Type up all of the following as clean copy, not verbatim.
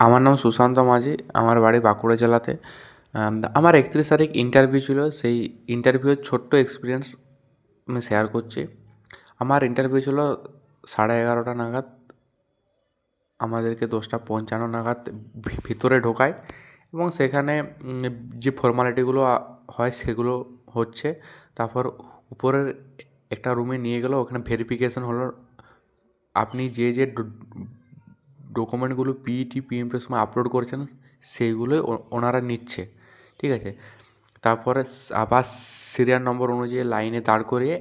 আমার নাম সুশান্ত মাঝি, আমার বাড়ি বাঁকুড়া জেলাতে। আমার 31 তারিখ ইন্টারভিউ ছিল। সেই ইন্টারভিউয়ের ছোট্ট এক্সপিরিয়েন্স আমি শেয়ার করছি। আমার ইন্টারভিউ ছিল 11:30 নাগাদ। আমাদেরকে 10:55 নাগাদ ভিতরে ঢোকায় এবং সেখানে যে ফর্মালিটিগুলো হয় সেগুলো হচ্ছে। তারপর উপরের একটা রুমে নিয়ে গেল, ওখানে ভেরিফিকেশন হলো। আপনি যে ডকুমেন্টগুলো পিইটি পিএমটির সময় আপলোড করেছেন সেইগুলোই ওনারা নিচ্ছে, ঠিক আছে। তারপরে আবার সিরিয়াল নম্বর অনুযায়ী লাইনে দাঁড় করিয়ে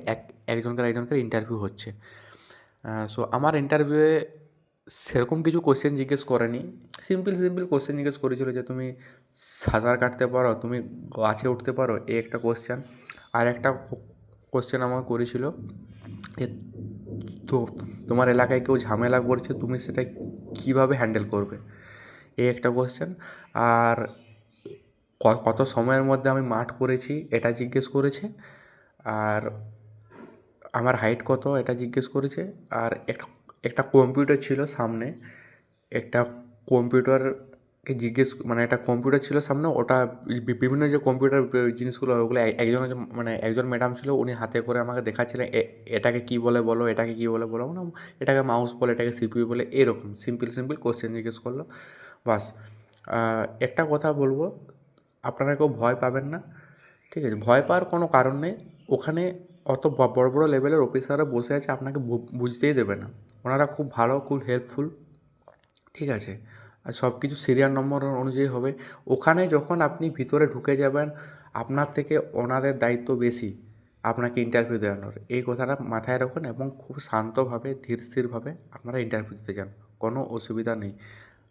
একজনকার ইন্টারভিউ হচ্ছে। সো আমার ইন্টারভিউয়ে সেরকম কিছু কোশ্চেন জিজ্ঞেস করেনি। সিম্পল সিম্পল কোশ্চেন জিজ্ঞেস করেছিল যে তুমি সাঁতার কাটতে পারো, তুমি গাছে উঠতে পারো, এই একটা কোশ্চেন। আর একটা কোশ্চেন আমাকে করেছিল যে তো তোমার এলাকায় কেউ ঝামেলা করছে, তুমি সেটা কীভাবে হ্যান্ডেল করবে, এই একটা কোশ্চেন। আর কত সময়ের মধ্যে আমি মাঠ করেছি এটা জিজ্ঞেস করেছে। আর আমার হাইট কত এটা জিজ্ঞেস করেছে। আর একটা কম্পিউটার ছিল সামনে, একটা কম্পিউটারকে জিজ্ঞেস মানে একটা কম্পিউটার ছিল সামনে, ওটা বিভিন্ন যে কম্পিউটার জিনিসগুলো হয় ওগুলো একজন মানে একজন ম্যাডাম ছিল, উনি হাতে করে আমাকে দেখাচ্ছিলেন এটাকে কী বলে বলো, এটাকে কী বলে বলো, মানে এটাকে মাউস বলে, এটাকে সিপিইউ বলে, এরকম সিম্পল সিম্পল কোশ্চেন জিজ্ঞেস করলো, বাস। একটা কথা বলবো, আপনারা কেউ ভয় পাবেন না, ঠিক আছে। ভয় পাওয়ার কোনো কারণ নেই। ওখানে অত বড় বড় লেভেলের অফিসাররা বসে আছে, আপনাকে বুঝতেই দেবে না। ওনারা খুব ভালো, খুব হেল্পফুল, ঠিক আছে। আর সব কিছু সিরিয়াল নম্বর অনুযায়ী হবে। ওখানে যখন আপনি ভিতরে ঢুকে যাবেন, আপনার থেকে ওনাদের দায়িত্ব বেশি আপনাকে ইন্টারভিউ দেওয়ানোর, এই কথাটা মাথায় রাখুন এবং খুব শান্তভাবে ধীর স্থিরভাবে আপনারা ইন্টারভিউ দিতে যান, কোনো অসুবিধা নেই।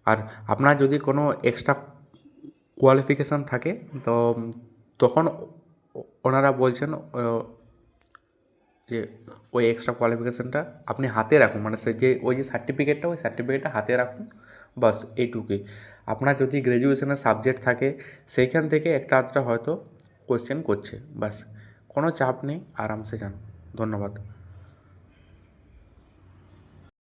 আর আপনার যদি কোনো এক্সট্রা কোয়ালিফিকেশান থাকে তো তখন ওনারা বলছেন যে ওই এক্সট্রা কোয়ালিফিকেশানটা আপনি হাতে রাখুন, মানে সে যে ওই যে সার্টিফিকেটটা, ওই সার্টিফিকেটটা হাতে রাখুন, বাস এইটুকুই। আপনার যদি গ্র্যাজুয়েশনের সাবজেক্ট থাকে সেইখান থেকে একটা আধটা হয়তো কোশ্চেন করছে, বাস। কোনো চাপ নেই, আরামসে যান। ধন্যবাদ।